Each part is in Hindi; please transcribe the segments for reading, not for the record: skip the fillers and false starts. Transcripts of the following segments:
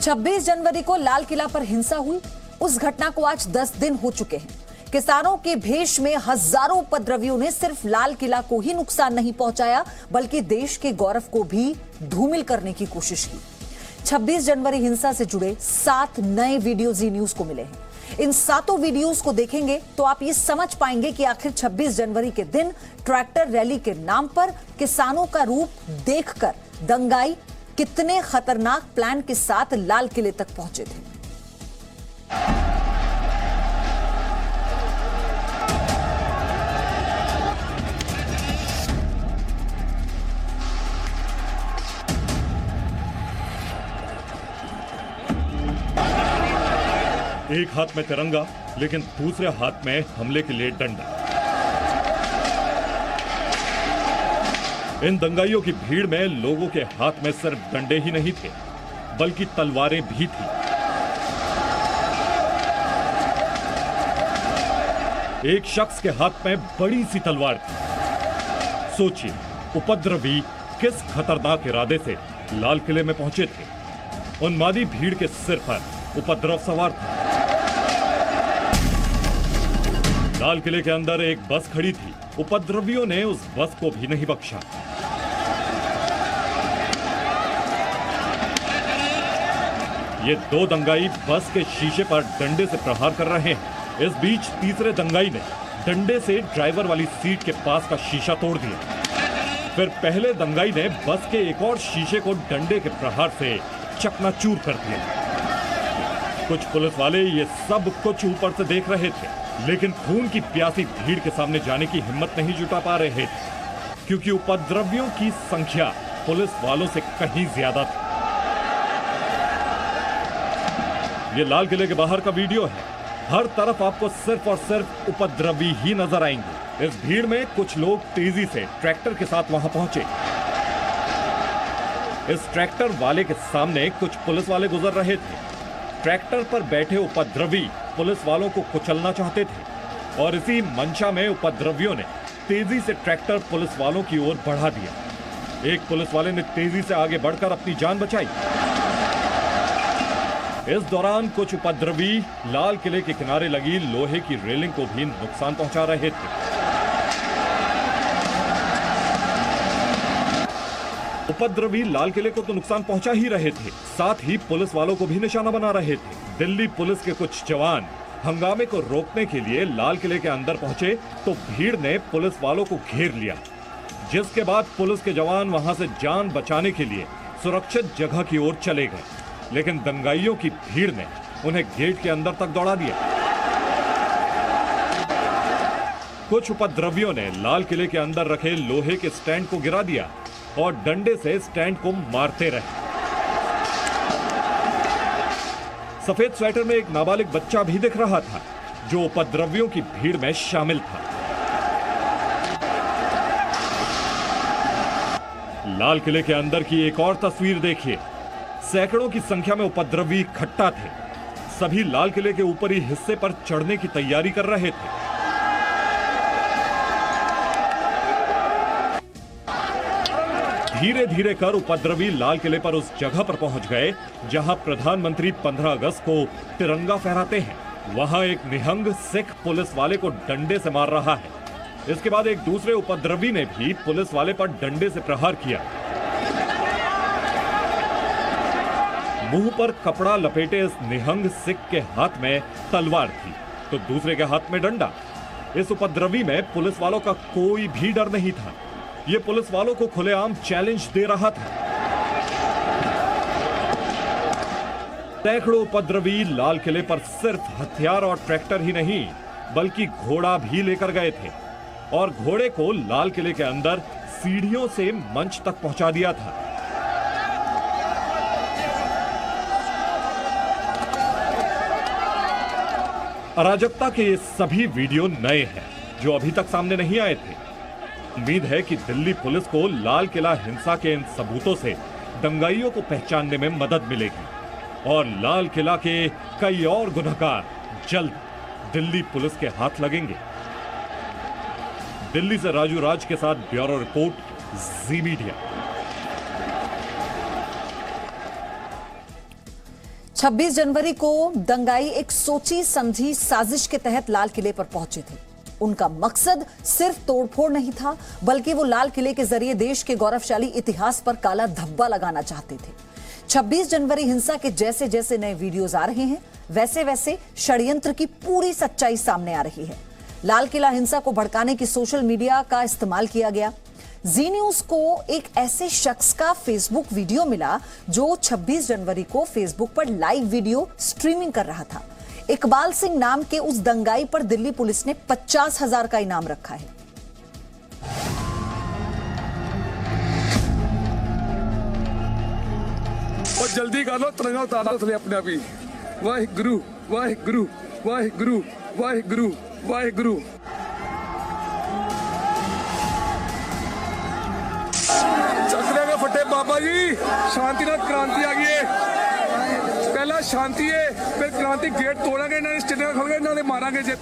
26 जनवरी को लाल किला पर हिंसा हुई। उस घटना को आज 10 दिन हो चुके हैं। किसानों के भेष में हजारों उपद्रवियों ने सिर्फ लाल किला को ही नुकसान नहीं पहुंचाया, बल्कि देश के गौरव को भी धूमिल करने की कोशिश की। 26 जनवरी हिंसा से जुड़े 7 नए वीडियो जी न्यूज को मिले हैं। इन 7 वीडियोस को देखेंगे तो आप ये समझ पाएंगे कि आखिर 26 जनवरी के दिन ट्रैक्टर रैली के नाम पर किसानों का रूप देखकर दंगाई कितने खतरनाक प्लान के साथ लाल किले तक पहुंचे थे। एक हाथ में तिरंगा, लेकिन दूसरे हाथ में हमले के लिए डंडा। इन दंगाइयों की भीड़ में लोगों के हाथ में सिर्फ डंडे ही नहीं थे, बल्कि तलवारें भी थी। एक शख्स के हाथ में बड़ी सी तलवार थी। सोचिए, उपद्रवी किस खतरनाक इरादे से लाल किले में पहुंचे थे। उन्मादी भीड़ के सिर पर उपद्रव सवार था। लाल किले के अंदर एक बस खड़ी थी। उपद्रवियों ने उस बस को भी नहीं बख्शा। ये 2 दंगाई बस के शीशे पर डंडे से प्रहार कर रहे हैं। इस बीच तीसरे दंगाई ने डंडे से ड्राइवर वाली सीट के पास का शीशा तोड़ दिया। फिर पहले दंगाई ने बस के एक और शीशे को डंडे के प्रहार से चकनाचूर कर दिया। कुछ पुलिस वाले ये सब कुछ ऊपर से देख रहे थे, लेकिन खून की प्यासी भीड़ के सामने जाने की हिम्मत नहीं जुटा पा रहे थे, क्योंकि उपद्रवियों की संख्या पुलिस वालों से कहीं ज्यादा थी। ये लाल किले के बाहर का वीडियो है। हर तरफ आपको सिर्फ और सिर्फ उपद्रवी ही नजर आएंगे। इस भीड़ में कुछ लोग तेजी से ट्रैक्टर के साथ वहां पहुंचे। इस ट्रैक्टर वाले के सामने कुछ पुलिस वाले गुजर रहे थे। ट्रैक्टर पर बैठे उपद्रवी पुलिस वालों को कुचलना चाहते थे, और इसी मंशा में उपद्रवियों ने तेजी से ट्रैक्टर पुलिस वालों की ओर बढ़ा दिया। एक पुलिस वाले ने तेजी से आगे बढ़कर अपनी जान बचाई। इस दौरान कुछ उपद्रवी लाल किले के किनारे लगी लोहे की रेलिंग को भी नुकसान पहुंचा रहे थे। उपद्रवी लाल किले को तो नुकसान पहुंचा ही रहे थे, साथ ही पुलिस वालों को भी निशाना बना रहे थे। दिल्ली पुलिस के कुछ जवान हंगामे को रोकने के लिए लाल किले के अंदर पहुंचे तो भीड़ ने पुलिस वालों को घेर लिया, जिसके बाद पुलिस के जवान वहां से जान बचाने के लिए सुरक्षित जगह की ओर चले गए, लेकिन दंगाइयों की भीड़ ने उन्हें गेट के अंदर तक दौड़ा दिया। कुछ उपद्रवियों ने लाल किले के अंदर रखे लोहे के स्टैंड को गिरा दिया और डंडे से स्टैंड को मारते रहे। सफेद स्वेटर में एक नाबालिग बच्चा भी दिख रहा था, जो उपद्रवियों की भीड़ में शामिल था। लाल किले के अंदर की एक और तस्वीर देखिए। सैकड़ों की संख्या में उपद्रवी इकट्ठा थे। सभी लाल किले के ऊपरी हिस्से पर चढ़ने की तैयारी कर रहे थे। धीरे धीरे कर उपद्रवी लाल किले पर उस जगह पर पहुंच गए जहां प्रधानमंत्री 15 अगस्त को तिरंगा फहराते हैं। वहां एक निहंग सिख पुलिस वाले को डंडे से मार रहा है। इसके बाद एक दूसरे उपद्रवी ने भी पुलिस वाले पर डंडे से प्रहार किया। मुंह पर कपड़ा लपेटे इस निहंग सिख के हाथ में तलवार थी, तो दूसरे के हाथ में डंडा। इस उपद्रवी में पुलिस वालों का कोई भी डर नहीं था। ये पुलिस वालों को खुलेआम चैलेंज दे रहा था। सैकड़ों उपद्रवी लाल किले पर सिर्फ हथियार और ट्रैक्टर ही नहीं, बल्कि घोड़ा भी लेकर गए थे, और घोड़े को लाल किले के अंदर सीढ़ियों से मंच तक पहुंचा दिया था। अराजकता के ये सभी वीडियो नए हैं, जो अभी तक सामने नहीं आए थे। उम्मीद है कि दिल्ली पुलिस को लाल किला हिंसा के इन सबूतों से दंगाइयों को पहचानने में मदद मिलेगी, और लाल किला के कई और गुनहगार जल्द दिल्ली पुलिस के हाथ लगेंगे। दिल्ली से राजू राज के साथ ब्यूरो रिपोर्ट, जी मीडिया। 26 जनवरी को दंगाई एक सोची समझी साजिश के तहत लाल किले पर पहुंचे थे। उनका मकसद सिर्फ तोड़फोड़ नहीं था, बल्कि वो लाल किले के जरिए देश के गौरवशाली इतिहास पर काला धब्बा लगाना चाहते थे। 26 जनवरी हिंसा के जैसे जैसे नए वीडियोज आ रहे हैं, वैसे वैसे षड्यंत्र की पूरी सच्चाई सामने आ रही है। लाल किला हिंसा को भड़काने की सोशल मीडिया का इस्तेमाल किया गया। जी न्यूज को एक ऐसे शख्स का फेसबुक वीडियो मिला जो 26 जनवरी को फेसबुक पर लाइव वीडियो स्ट्रीमिंग कर रहा था। इकबाल सिंह नाम के उस दंगाई पर दिल्ली पुलिस ने 50,000 का इनाम रखा है। और जल्दी कर लो, तिरंगा उतार लो अपने आप ही। वाहिगुरु वाहिगुरु वाहिगुरु वाहिगुरु वाहिगुरु। चक्रे के फटे बाबा जी, शांतिनाथ क्रांति आ गई है। पहला शांति है, फिर क्रांति। गेट तोड़ेंगे ना, स्टेडियम खोलेंगे ना, मारेंगे जे।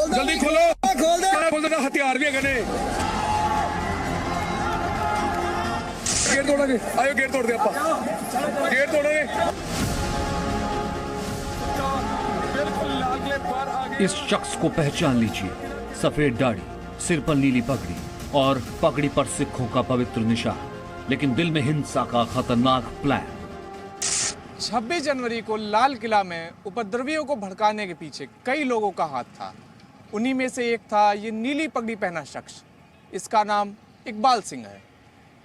जल्दी खोलो, खोल दे। हथियार भी है, गेट तोड़ेंगे। आयो गेट तोड़ दे, आपा गेट तोड़ेंगे। इस शख्स को पहचान लीजिए। सफेद दाढ़ी, सिर पर नीली पगड़ी और पगड़ी पर सिखों का पवित्र निशान, लेकिन दिल में हिंसा का खतरनाक प्लान। 26 जनवरी को लाल किला में उपद्रवियों को भड़काने के पीछे कई लोगों का हाथ था। उन्हीं में से एक था ये नीली पगड़ी पहना शख्स। इसका नाम इकबाल सिंह है।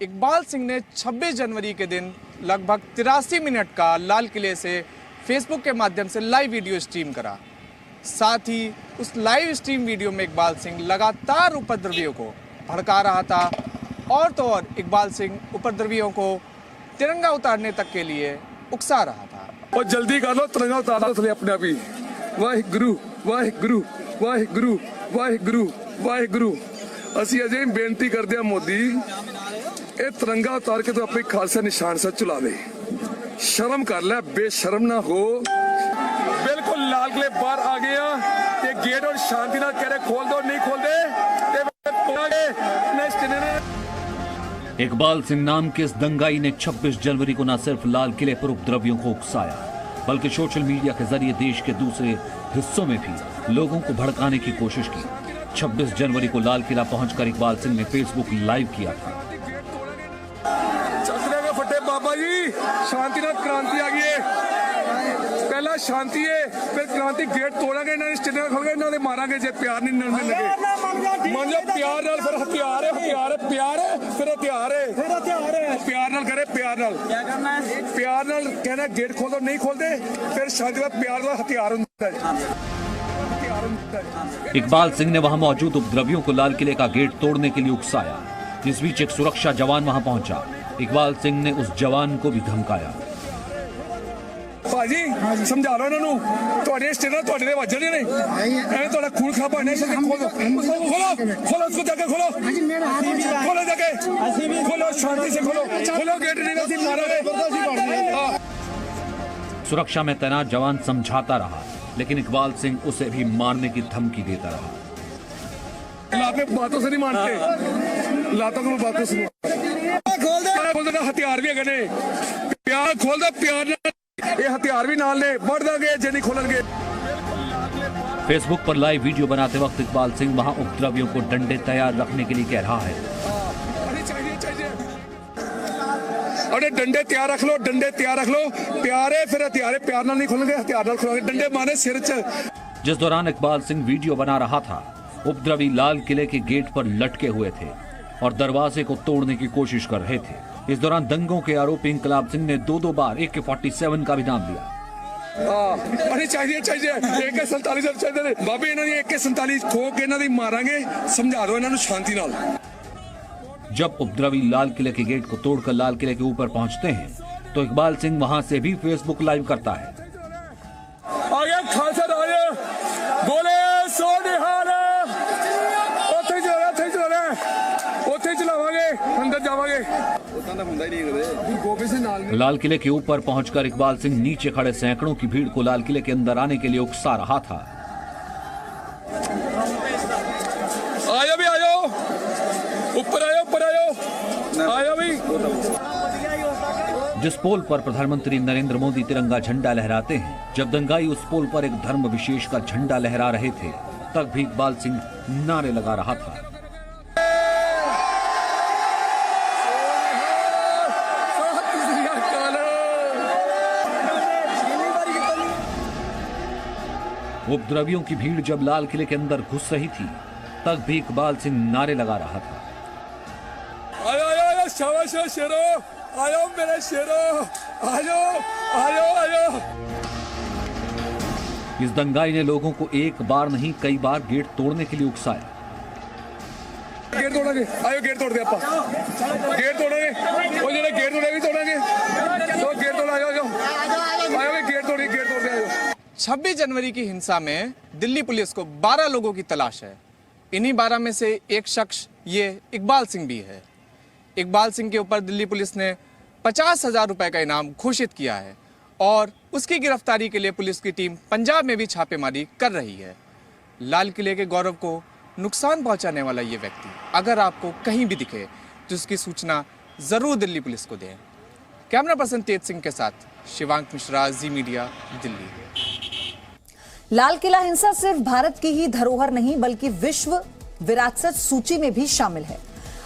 इकबाल सिंह ने 26 जनवरी के दिन लगभग 83 मिनट का लाल किले से फेसबुक के माध्यम से लाइव वीडियो स्ट्रीम करा। साथ ही उस लाइव स्ट्रीम वीडियो में इकबाल सिंह लगातार उपद्रवियों को भड़का रहा था। और तो और इकबाल सिंह उपद्रवियों को तिरंगा उतारने तक के लिए उकसा रहा था। और जल्दी कर लो, तिरंगा उतार लो अपने आप ही। वाहिगुरु वाहिगुरु वाहिगुरु वाहिगुरु वाहिगुरु। ਅਸੀਂ ਅਜੇ ਬੇਨਤੀ ਕਰਦੇ ਹਾਂ ਮੋਦੀ, ਇਹ ਤਿਰੰਗਾ ਉਤਾਰ ਕੇ ਤੂੰ ਆਪਣੇ ਖਾਲਸਾ ਨਿਸ਼ਾਨ ਸੇ ਚੁਲਾ ਲੈ। ਸ਼ਰਮ ਕਰ ਲੈ, ਬੇਸ਼ਰਮ ਨਾ ਹੋ। ਬਿਲਕੁਲ ਲਾਲ ਕਿਲੇ ਬਾਹਰ ਆ ਗਏ ਆ ਤੇ ਗੇਟ ਔਰ ਸ਼ਾਂਤੀ ਨਾਲ ਕਹਿ ਰਹੇ ਖੋਲ ਦੋ, ਨਹੀਂ ਖੋਲਦੇ ਤੇ ਤੋੜਾਂਗੇ। नेक्स्ट ने इकबाल सिंह नाम के इस दंगाई ने 26 जनवरी को न सिर्फ लाल किले पर उपद्रवियों को उकसाया, बल्कि सोशल मीडिया के जरिए देश के दूसरे हिस्सों में भी लोगों को भड़काने की कोशिश की। 26 जनवरी को लाल किला पहुंचकर इकबाल सिंह ने फेसबुक लाइव किया था। चक्रे के फटे बाबा जी, शांतिनाथ क्रांति आ गई है। पहला शांति है, फिर क्रांति। गेट तोड़ेंगे ना, स्टेडियम खोलेंगे ना, मारेंगे जे। प्यार नहीं मिलने लगे। मान लो प्यार नाल, फिर हथियार है, हथियार है, प्यार है, फिर हथियार है, फिर हथियार है। प्यार नाल करे, प्यार नाल क्या करना है? प्यार नाल कहना गेट खोल दो, नहीं खोलते फिर शांति का प्यार का हथियार होता है। इकबाल सिंह ने वहां मौजूद उपद्रवियों को लाल किले का गेट तोड़ने के लिए उकसाया। इस बीच एक सुरक्षा जवान वहां पहुंचा। इकबाल सिंह ने उस जवान को भी धमकाया। ਭਾਜੀ ਸਮਝਾ ਲਓ ਇਹਨਾਂ ਨੂੰ, ਤੁਹਾਡੇ ਸਟੇਨਾਂ ਤੁਹਾਡੇ ਦੇ ਵੱਜਣੇ ਨੇ, ਐਵੇਂ ਤੁਹਾਡਾ ਖੂਨ ਖਾਪਾ ਨਹੀਂ ਸਕਦੇ। ਖੋਲੋ ਖੋਲੋ उसको जाके खोलो, खोलो जाके, खोलो शांति से खोलो, खोलो गेट नहीं तो मारोगे। सुरक्षा में तैनात जवान समझाता रहा, लेकिन इकबाल सिंह उसे भी मारने की धमकी देता रहा। लाते बातों से नहीं मानते, लातों को बातों से खोल दो। हथियार भी है, प्यार खोल दो, प्यार ये हथियार भी नाल ने बढ़ देंगे जे नहीं खोलेंगे। फेसबुक पर लाइव वीडियो बनाते वक्त इकबाल सिंह वहां उपद्रवियों को डंडे तैयार रखने के लिए कह रहा है। अरे डंडे तैयार रख लो, डंडे तैयार रख लो। प्यार है, फिर हथियार है, प्यार नाल नहीं खोलेंगे, हथियार नाल खोलेंगे। डंडे मारे सिर च। जिस दौरान इकबाल सिंह वीडियो बना रहा था, उपद्रवी लाल किले के गेट पर लटके हुए थे और दरवाजे को तोड़ने की कोशिश कर रहे थे। इस दौरान दंगों के आरोपी इकबाल सिंह ने दो बार AK-47 का भी नाम लिया। अरे चाहिए AK-47 चाहिए बाबे, इन्होंने AK-47 खो के इन्होंने मारेंगे। समझा दो इन्होंने शांति नाल। जब उपद्रवी लाल किले के गेट को तोड़कर लाल किले के ऊपर पहुंचते हैं, तो इकबाल सिंह वहां से भी फेसबुक लाइव करता है। आ गया खालसा राज, बोले सो निहाल। ਉੱਥੇ ਚਲਾਵਾਂਗੇ, ਅੰਦਰ ਜਾਵਾਂਗੇ। ਉਤਾਂ ਦਾ ਹੁੰਦਾ ਹੀ ਨਹੀਂ ਕਦੇ। ਗੋਬਿੰਦ ਸਿੰਘ ਨਾਲ लाल किले के ऊपर पहुंचकर इकबाल सिंह नीचे खड़े सैकड़ों की भीड़ को लाल किले के अंदर आने के लिए उकसा रहा था। आयो भी आयो, ऊपर आयो, ऊपर आयो, आयो भी। जिस पोल पर प्रधानमंत्री नरेंद्र मोदी तिरंगा झंडा लहराते हैं, जब दंगाई उस पोल पर एक धर्म विशेष का झंडा लहरा रहे थे, तब भी इकबाल सिंह नारे लगा रहा था। उपद्रवियों की भीड़ जब लाल किले के अंदर घुस रही थी, तब भी इकबाल सिंह नारे लगा रहा था। आयो आयो आयो, शाबाश शेरो, आयो मेरे शेरो, आयो आयो आयो। इस दंगाई ने लोगों को एक बार नहीं कई बार गेट तोड़ने के लिए उकसाया। गेट तोड़ेंगे, आयो गेट तोड़ दे आपा, गेट तोड़ेंगे, वो जो गेट तोड़ेंगे तो गेट तोड़ा, आयो गेट तोड़ दे आयो। 26 जनवरी की हिंसा में दिल्ली पुलिस को 12 लोगों की तलाश है। इन्हीं 12 में से एक शख्स ये इकबाल सिंह भी है। इकबाल सिंह के ऊपर दिल्ली पुलिस ने 50,000 रुपए का इनाम घोषित किया है और उसकी गिरफ्तारी के लिए पुलिस की टीम पंजाब में भी छापेमारी कर रही है। लाल किले के गौरव को नुकसान पहुंचाने वाला ये व्यक्ति अगर आपको कहीं भी दिखे तो उसकी सूचना जरूर दिल्ली पुलिस को दें। कैमरा पर्सन तेज सिंह के साथ शिवांक मिश्रा, जी मीडिया, दिल्ली। लाल किला हिंसा सिर्फ भारत की ही धरोहर नहीं बल्कि विश्व विरासत सूची में भी शामिल है।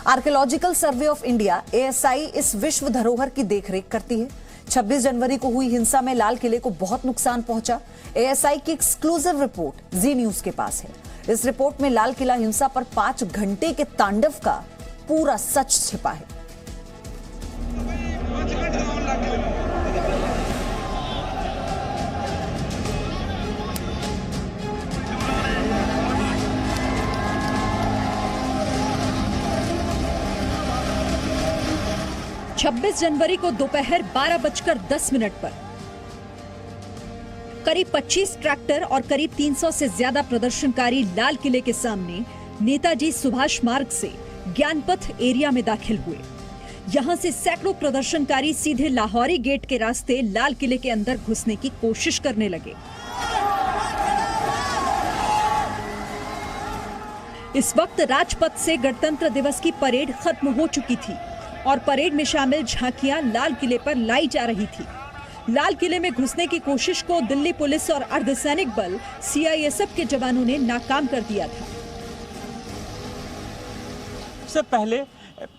Archaeological survey of India ASI इस विश्व धरोहर की देखरेख करती है। 26 जनवरी को हुई हिंसा में लाल किले को बहुत नुकसान पहुंचा। ASI की एक्सक्लूसिव रिपोर्ट जी न्यूज के पास है। इस रिपोर्ट में लाल किला हिंसा पर 5 घंटे के तांडव का पूरा सच छिपा है। छब्बीस जनवरी को दोपहर 12:10 पर करीब 25 ट्रैक्टर और करीब 300 से ज्यादा प्रदर्शनकारी लाल किले के सामने नेताजी सुभाष मार्ग से ज्ञानपथ एरिया में दाखिल हुए। यहां से सैकड़ों प्रदर्शनकारी सीधे लाहौरी गेट के रास्ते लाल किले के अंदर घुसने की कोशिश करने लगे। इस वक्त राजपथ से गणतंत्र दिवस की परेड खत्म हो चुकी थी और परेड में शामिल झांकियां लाल किले पर लाई जा रही थी। लाल किले में घुसने की कोशिश को दिल्ली पुलिस और अर्धसैनिक बल CISF के जवानों ने नाकाम कर दिया था। सबसे पहले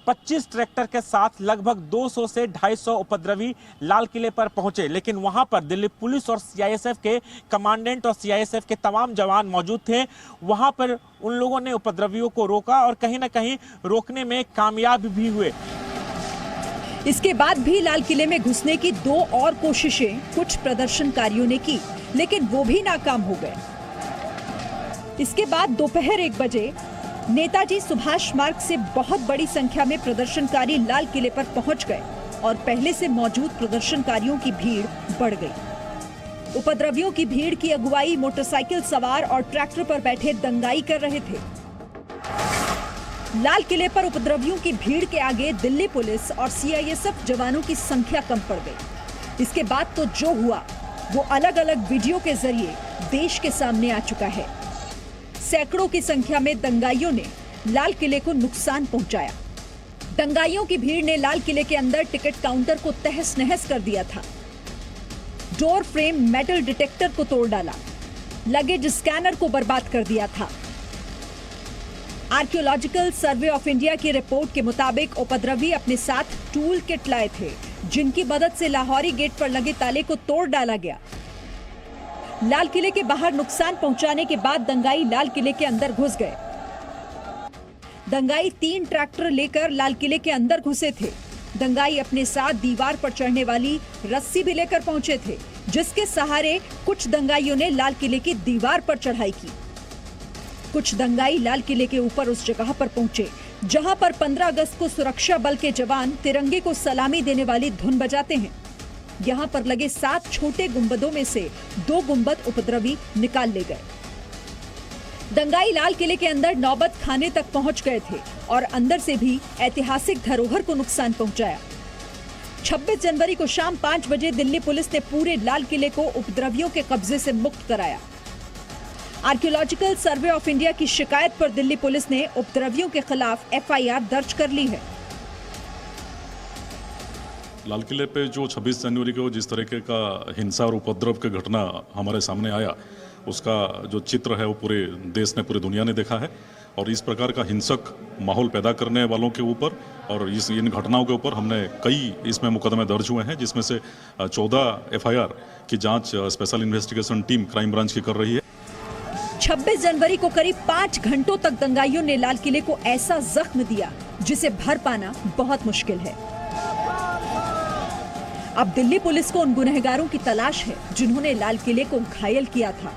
25 ट्रैक्टर के साथ लगभग 200 से 250 उपद्रवी लाल किले पर पहुंचे, लेकिन वहां पर दिल्ली पुलिस और CISF के कमांडेंट और CISF के तमाम जवान मौजूद थे। वहां पर उन लोगों ने उपद्रवियों को रोका और कहीं ना कहीं रोकने में कामयाब भी हुए। इसके बाद भी लाल किले में घुसने की 2 और कोशिशें कुछ प्रदर्शनकारियों ने की, लेकिन वो भी नाकाम हो गए। इसके बाद दोपहर 1 बजे नेताजी सुभाष मार्ग से बहुत बड़ी संख्या में प्रदर्शनकारी लाल किले पर पहुंच गए और पहले से मौजूद प्रदर्शनकारियों की भीड़ बढ़ गई। उपद्रवियों की भीड़ की अगुवाई मोटरसाइकिल सवार और ट्रैक्टर पर बैठे दंगाई कर रहे थे। लाल किले पर उपद्रवियों की भीड़ के आगे दिल्ली पुलिस और CISF जवानों की संख्या कम पड़ गई। इसके बाद तो जो हुआ वो अलग अलग वीडियो के जरिए देश के सामने आ चुका है। सैकड़ों की संख्या में दंगाइयों ने लाल किले को नुकसान पहुंचाया। दंगाइयों की भीड़ ने लाल किले के अंदर टिकट काउंटर को तहस नहस कर दिया था। डोर फ्रेम मेटल डिटेक्टर को तोड़ डाला, लगेज स्कैनर को बर्बाद कर दिया था। आर्कियोलॉजिकल सर्वे ऑफ इंडिया की रिपोर्ट के मुताबिक उपद्रवी अपने साथ टूल किट लाए थे, जिनकी मदद से लाहौरी गेट पर लगे ताले को तोड़ डाला गया। लाल किले के बाहर नुकसान पहुंचाने के बाद दंगाई लाल किले के अंदर घुस गए। दंगाई 3 ट्रैक्टर लेकर लाल किले के अंदर घुसे थे। दंगाई अपने साथ दीवार पर चढ़ने वाली रस्सी भी लेकर पहुंचे थे, जिसके सहारे कुछ दंगाइयों ने लाल किले की दीवार पर चढ़ाई की। कुछ दंगाई लाल किले के ऊपर उस जगह पर पहुंचे जहां पर 15 अगस्त को सुरक्षा बल के जवान तिरंगे को सलामी देने वाली धुन बजाते हैं। यहां पर लगे 7 छोटे गुंबदों में से 2 गुंबद उपद्रवी निकाल ले गए। दंगाई लाल किले के अंदर नौबत खाने तक पहुंच गए थे और अंदर से भी ऐतिहासिक धरोहर को नुकसान पहुंचाया। 26 जनवरी को शाम 5 बजे दिल्ली पुलिस ने पूरे लाल किले को उपद्रवियों के कब्जे से मुक्त कराया। आर्कियोलॉजिकल सर्वे ऑफ इंडिया की शिकायत पर दिल्ली पुलिस ने उपद्रवियों के खिलाफ FIR दर्ज कर ली है। लाल किले पे जो 26 जनवरी को जिस तरीके का हिंसा और उपद्रव के घटना हमारे सामने आया, उसका जो चित्र है वो पूरे देश ने, पूरी दुनिया ने देखा है। और इस प्रकार का हिंसक माहौल पैदा करने वालों के ऊपर और इन घटनाओं के ऊपर हमने कई इसमें मुकदमे दर्ज हुए हैं, जिसमें से 14 FIR की जांच special investigation team crime branch की कर रही है। 26 जनवरी को करीब 5 घंटों तक दंगाइयों ने लाल किले को ऐसा जख्म दिया जिसे भर पाना बहुत मुश्किल है। अब दिल्ली पुलिस को उन गुनहगारों की तलाश है जिन्होंने लाल किले को घायल किया था।